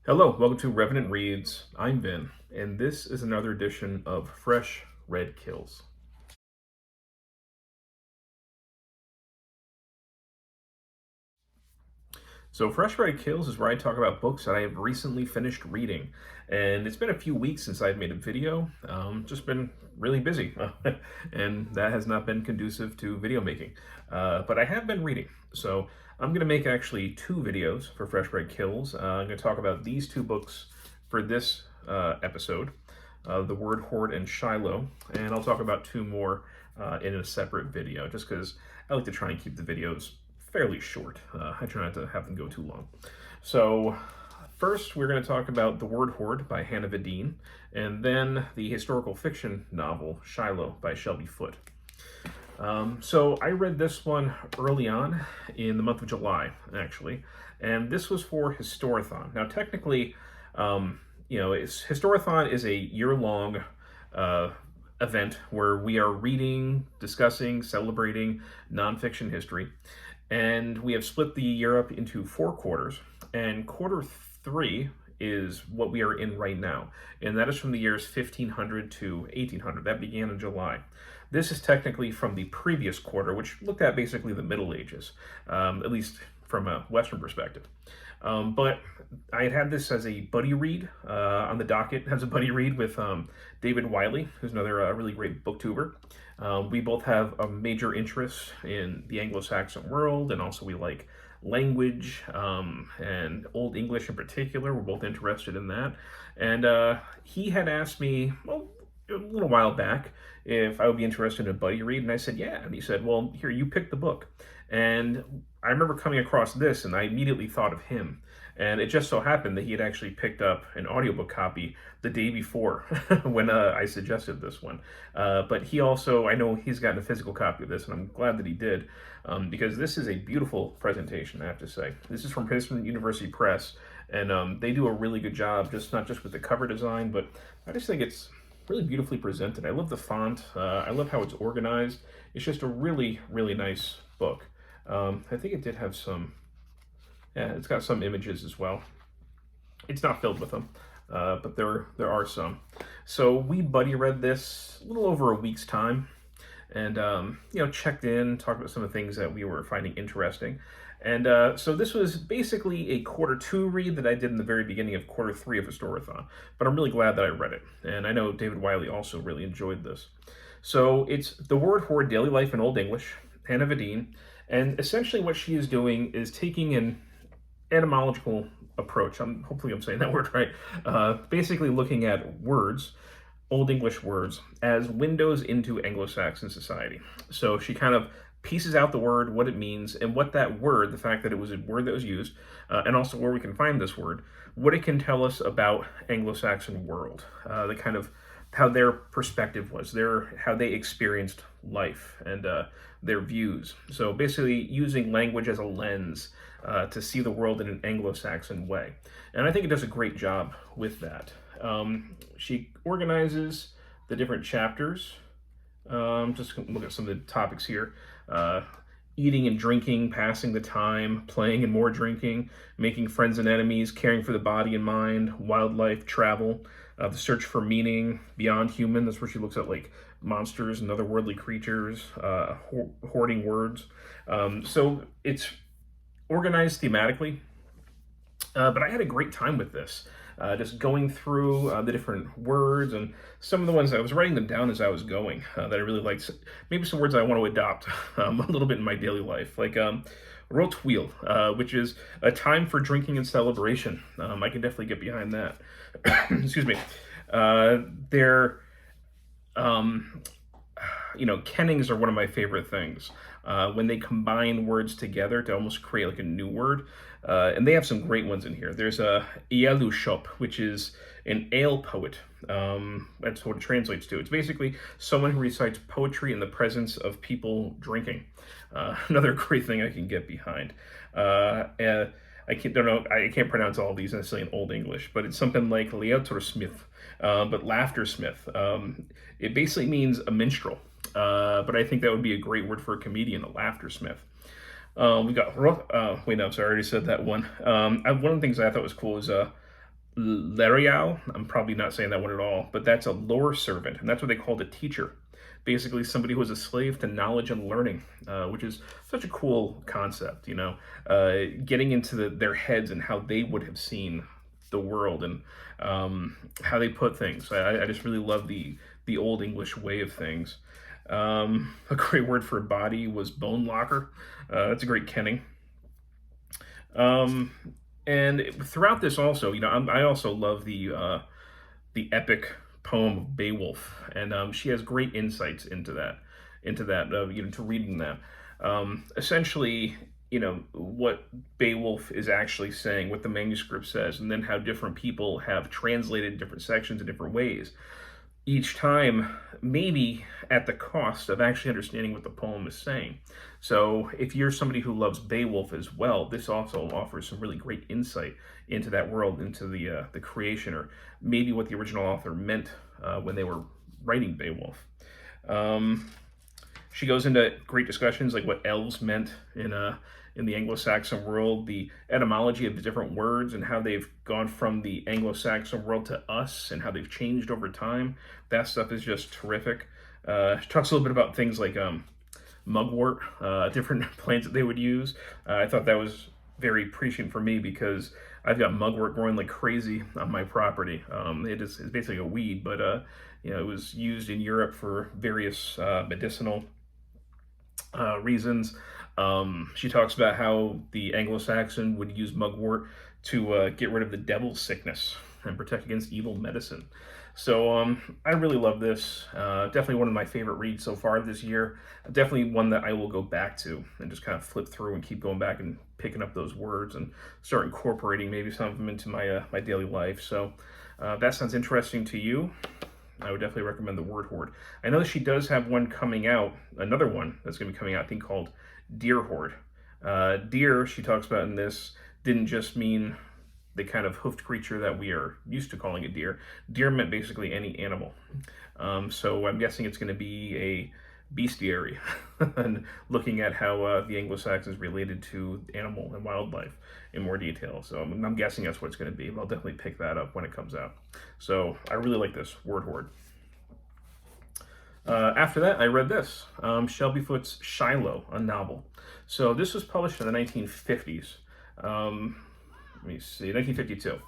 Hello, welcome to Revenant Reads. I'm Vin, and this is another edition of Fresh Red Kills. So Fresh Red Kills is where I talk about books that I have recently finished reading. And it's been a few weeks since I've made a video. Just been really busy, and that has not been conducive to video making. But I have been reading. So I'm going to make actually two videos for Fresh Red Kills. I'm going to talk about these two books for this episode, the Wordhord and Shiloh. And I'll talk about two more in a separate video, just because I like to try and keep the videos fairly short. I try not to have them go too long. So first we're going to talk about The Wordhord by Hannah Videen, and then the historical fiction novel Shiloh by Shelby Foote. So I read this one early on in the month of July, actually, and this was for Historathon. Now technically, Historathon is a year-long event where we are reading, discussing, celebrating nonfiction history. And we have split the year up into 4 quarters, and quarter 3 is what we are in right now, and that is from the years 1500 to 1800. That began in July. This is technically from the previous quarter, which looked at basically the Middle Ages, at least from a Western perspective. But I had this as a buddy read on the docket, as a buddy read with David Wiley, who's another really great booktuber. We both have a major interest in the Anglo-Saxon world, and also we like language and Old English in particular. We're both interested in that. And he had asked me, well, a little while back, if I would be interested in a buddy read, and I said, yeah. And he said, well, here, you pick the book. And I remember coming across this, and I immediately thought of him. And it just so happened that he had actually picked up an audiobook copy the day before when I suggested this one. But he also, I know he's gotten a physical copy of this, and I'm glad that he did, because this is a beautiful presentation, I have to say. This is from Princeton University Press, and they do a really good job, not just with the cover design, but I just think it's really beautifully presented. I love the font. I love how it's organized. It's just a really, really nice book. I think it did have some, it's got some images as well. It's not filled with them, but there are some. So we buddy read this a little over a week's time, and checked in, talked about some of the things that we were finding interesting. And so this was basically a quarter 2 read that I did in the very beginning of quarter 3 of Historathon, but I'm really glad that I read it. And I know David Wiley also really enjoyed this. So it's The Wordhord, Daily Life in Old English, Hannah Videen, and essentially what she is doing is taking an etymological approach. Hopefully I'm saying that word right. Basically looking at words, Old English words, as windows into Anglo-Saxon society. So she kind of pieces out the word, what it means, and what that word, the fact that it was a word that was used, and also where we can find this word, what it can tell us about Anglo-Saxon world, the kind of how their perspective was, how they experienced life, and their views. So basically using language as a lens to see the world in an Anglo-Saxon way. And I think it does a great job with that. She organizes the different chapters. Just look at some of the topics here. Eating and drinking, passing the time, playing and more drinking, making friends and enemies, caring for the body and mind, wildlife, travel, the search for meaning, beyond human. That's where she looks at like monsters and otherworldly creatures, hoarding words. So it's organized thematically, but I had a great time with this. Just going through the different words, and some of the ones I was writing them down as I was going that I really liked. Maybe some words I want to adopt a little bit in my daily life, like rotwheel, which is a time for drinking and celebration. I can definitely get behind that. Excuse me. Kennings are one of my favorite things. When they combine words together to almost create like a new word. And they have some great ones in here. There's a Ielu shop, which is an ale poet. That's what it translates to. It's basically someone who recites poetry in the presence of people drinking. Another great thing I can get behind. I can't pronounce all of these necessarily in Old English, but it's something like Leotorsmith, but laughter smith. It basically means a minstrel. But I think that would be a great word for a comedian, a laughter smith. We got, wait, no, I'm sorry, I already said that one. One of the things I thought was cool is Lerial, I'm probably not saying that one at all, but that's a lore servant, and that's what they called a teacher. Basically, somebody who was a slave to knowledge and learning, which is such a cool concept, getting into their heads and how they would have seen the world and how they put things. I just really love the Old English way of things. A great word for a body was bone locker. That's a great kenning. And throughout this also, I also love the epic poem of Beowulf, and she has great insights into that, to reading that. Essentially, what Beowulf is actually saying, what the manuscript says, and then how different people have translated different sections in different ways. Each time, maybe at the cost of actually understanding what the poem is saying. So if you're somebody who loves Beowulf as well, this also offers some really great insight into that world, into the creation, or maybe what the original author meant when they were writing Beowulf. She goes into great discussions like what elves meant in the Anglo-Saxon world, the etymology of the different words and how they've gone from the Anglo-Saxon world to us and how they've changed over time. That stuff is just terrific. She talks a little bit about things like mugwort, different plants that they would use. I thought that was very prescient for me because I've got mugwort growing like crazy on my property. It's basically a weed, but it was used in Europe for various medicinal reasons. She talks about how the Anglo-Saxon would use mugwort to get rid of the devil's sickness and protect against evil medicine. So I really love this. Definitely one of my favorite reads so far this year. Definitely one that I will go back to and just kind of flip through and keep going back and picking up those words and start incorporating maybe some of them into my daily life. So that sounds interesting to you. I would definitely recommend the Wordhord. I know that she does have one coming out, another one that's going to be coming out, I think called Deerhord. Deer, she talks about in this, didn't just mean the kind of hoofed creature that we are used to calling a deer. Deer meant basically any animal. So I'm guessing it's going to be a bestiary, and looking at how the Anglo-Saxons related to animal and wildlife in more detail. So I'm guessing that's what it's going to be, but I'll definitely pick that up when it comes out. So I really like this, Wordhord. After that, I read this, Shelby Foote's Shiloh, a novel. So this was published in the 1950s. Let me see, 1952.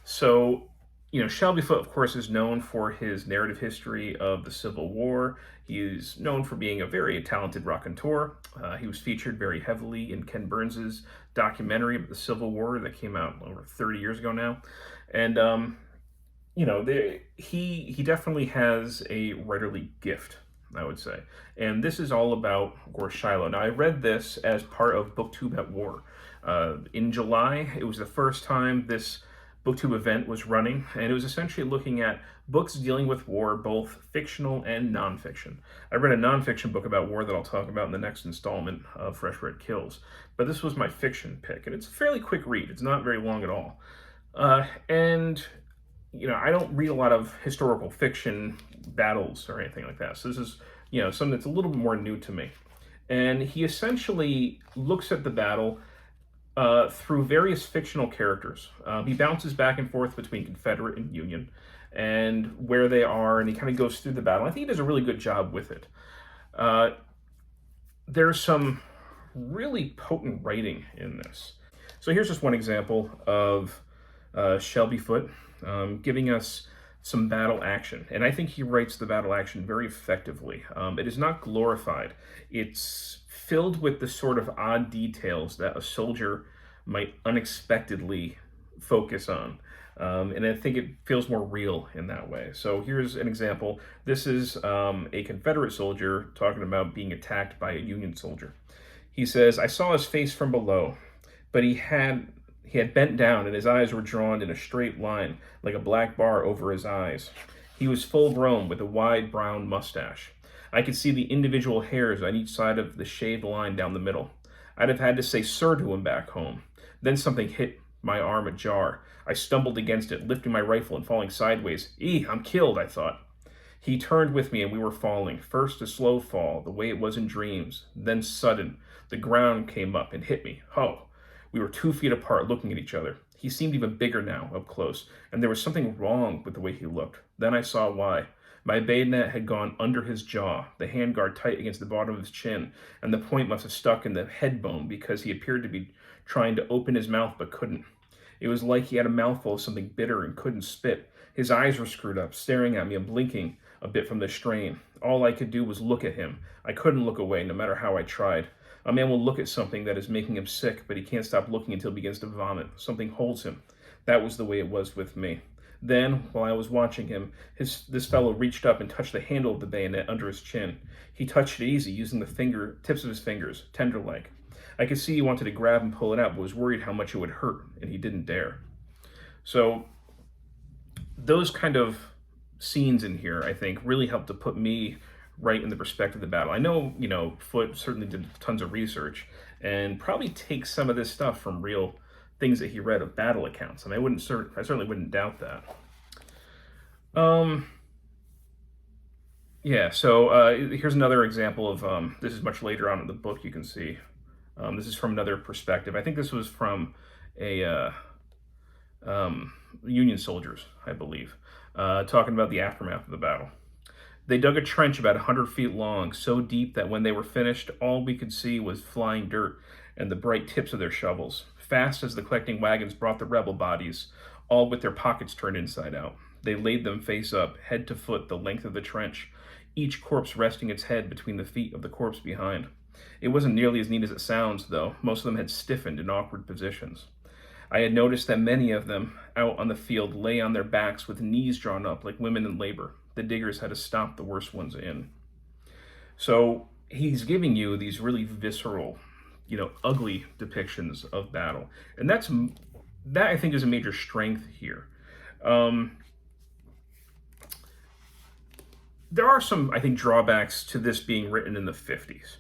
So, Shelby Foote, of course, is known for his narrative history of the Civil War. He is known for being a very talented raconteur. He was featured very heavily in Ken Burns's documentary about the Civil War that came out over 30 years ago now. And, he definitely has a writerly gift, I would say. And this is all about, of course, Shiloh. Now, I read this as part of Booktube at War. In July, it was the first time this Booktube event was running, and it was essentially looking at books dealing with war, both fictional and nonfiction. I read a nonfiction book about war that I'll talk about in the next installment of Fresh Red Kills, but this was my fiction pick, and it's a fairly quick read. It's not very long at all. I don't read a lot of historical fiction battles or anything like that, so this is, something that's a little bit more new to me. And he essentially looks at the battle through various fictional characters. He bounces back and forth between Confederate and Union and where they are, and he kind of goes through the battle. I think he does a really good job with it. There's some really potent writing in this. So here's just one example of Shelby Foote giving us some battle action. And I think he writes the battle action very effectively. It is not glorified. It's filled with the sort of odd details that a soldier might unexpectedly focus on. And I think it feels more real in that way. So here's an example. This is a Confederate soldier talking about being attacked by a Union soldier. He says, "I saw his face from below, but he had bent down and his eyes were drawn in a straight line like a black bar over his eyes. He was full grown with a wide brown mustache. I could see the individual hairs on each side of the shaved line down the middle. I'd have had to say sir to him back home. Then something hit my arm ajar. I stumbled against it, lifting my rifle and falling sideways. I'm killed, I thought. He turned with me and we were falling. First a slow fall, the way it was in dreams. Then sudden. The ground came up and hit me. We were 2 feet apart looking at each other. He seemed even bigger now up close, and there was something wrong with the way he looked. Then I saw why. My bayonet had gone under his jaw, the handguard tight against the bottom of his chin, and the point must have stuck in the head bone because he appeared to be trying to open his mouth but couldn't. It was like he had a mouthful of something bitter and couldn't spit. His eyes were screwed up, staring at me and blinking a bit from the strain. All I could do was look at him. I couldn't look away, no matter how I tried. A man will look at something that is making him sick, but he can't stop looking until he begins to vomit. Something holds him. That was the way it was with me. Then, while I was watching him, this fellow reached up and touched the handle of the bayonet under his chin. He touched it easy, using the tips of his fingers, tender-like. I could see he wanted to grab and pull it out, but was worried how much it would hurt, and he didn't dare. So, those kind of scenes in here, I think, really helped to put me right in the perspective of the battle. I know, Foote certainly did tons of research and probably takes some of this stuff from real things that he read of battle accounts. I mean, I certainly wouldn't doubt that. Yeah, so here's another example of, this is much later on in the book, you can see. This is from another perspective. I think this was from Union soldiers, I believe, talking about the aftermath of the battle. They dug a trench about 100 feet long, so deep that when they were finished, all we could see was flying dirt and the bright tips of their shovels. Fast as the collecting wagons brought the rebel bodies, all with their pockets turned inside out. They laid them face up, head to foot, the length of the trench, each corpse resting its head between the feet of the corpse behind. It wasn't nearly as neat as it sounds, though. Most of them had stiffened in awkward positions. I had noticed that many of them out on the field lay on their backs with knees drawn up like women in labor. The diggers had to stop the worst ones in. So he's giving you these really visceral, ugly depictions of battle. And that I think is a major strength here. There are some, I think, drawbacks to this being written in the 50s.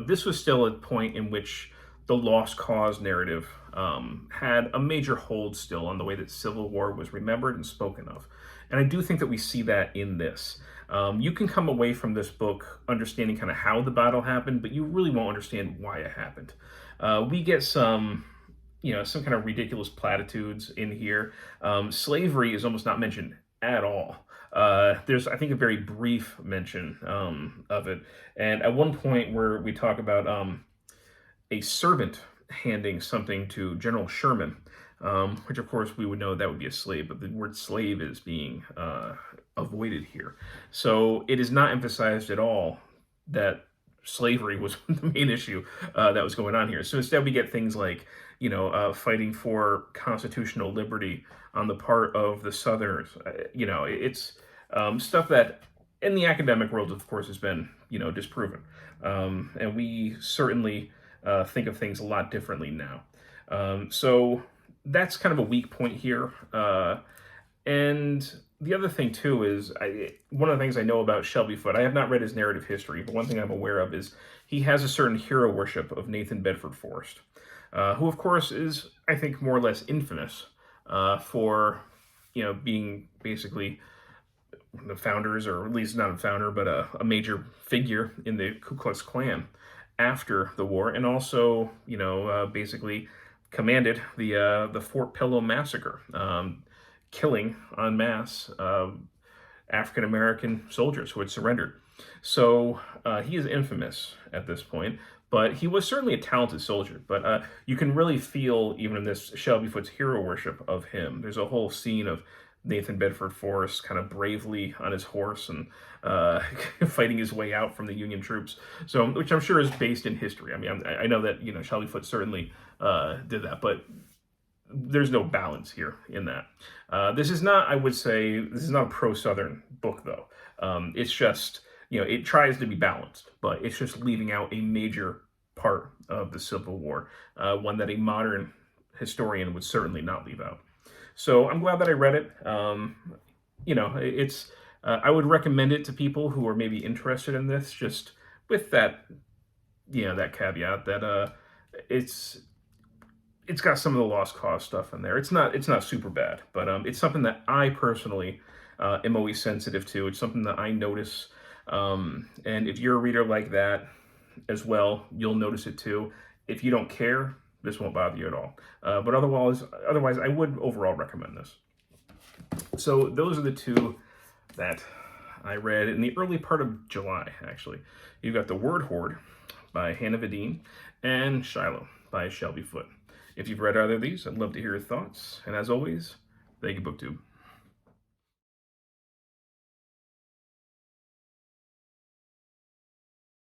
This was still a point in which the lost cause narrative had a major hold still on the way that Civil War was remembered and spoken of. And I do think that we see that in this. You can come away from this book understanding kind of how the battle happened, but you really won't understand why it happened. We get some kind of ridiculous platitudes in here. Slavery is almost not mentioned at all. There's, I think, a very brief mention of it. And at one point where we talk about a servant handing something to General Sherman, which of course we would know that would be a slave, but the word slave is being avoided here. So it is not emphasized at all that slavery was the main issue that was going on here. So instead we get things like, fighting for constitutional liberty on the part of the Southerners. It's stuff that in the academic world, of course, has been, disproven. And we certainly think of things a lot differently now. So that's kind of a weak point here. And the other thing, too, is one of the things I know about Shelby Foote, I have not read his narrative history, but one thing I'm aware of is he has a certain hero worship of Nathan Bedford Forrest, who, of course, is, I think, more or less infamous for, being basically the founders, or at least not a founder, but a major figure in the Ku Klux Klan after the war, and also, basically commanded the Fort Pillow massacre, killing en masse African-American soldiers who had surrendered. So he is infamous at this point, but he was certainly a talented soldier. But you can really feel, even in this Shelby Foote's hero worship of him, there's a whole scene of Nathan Bedford Forrest kind of bravely on his horse and fighting his way out from the Union troops. So, which I'm sure is based in history. I mean, I know that, Shelby Foote certainly did that, but there's no balance here in that. This is not, I would say, this is not a pro-Southern book, though. It's just, it tries to be balanced, but it's just leaving out a major part of the Civil War, one that a modern historian would certainly not leave out. So I'm glad that I read it. It's I would recommend it to people who are maybe interested in this, just with that, that caveat that it's got some of the lost cause stuff in there. It's not super bad, but it's something that I personally am always sensitive to. It's something that I notice, and if you're a reader like that as well, you'll notice it too. If you don't care, this won't bother you at all. But otherwise, I would overall recommend this. So those are the two that I read in the early part of July, actually. You've got the Wordhord by Videen and Shiloh by Shelby Foote. If you've read either of these, I'd love to hear your thoughts. And as always, thank you, BookTube.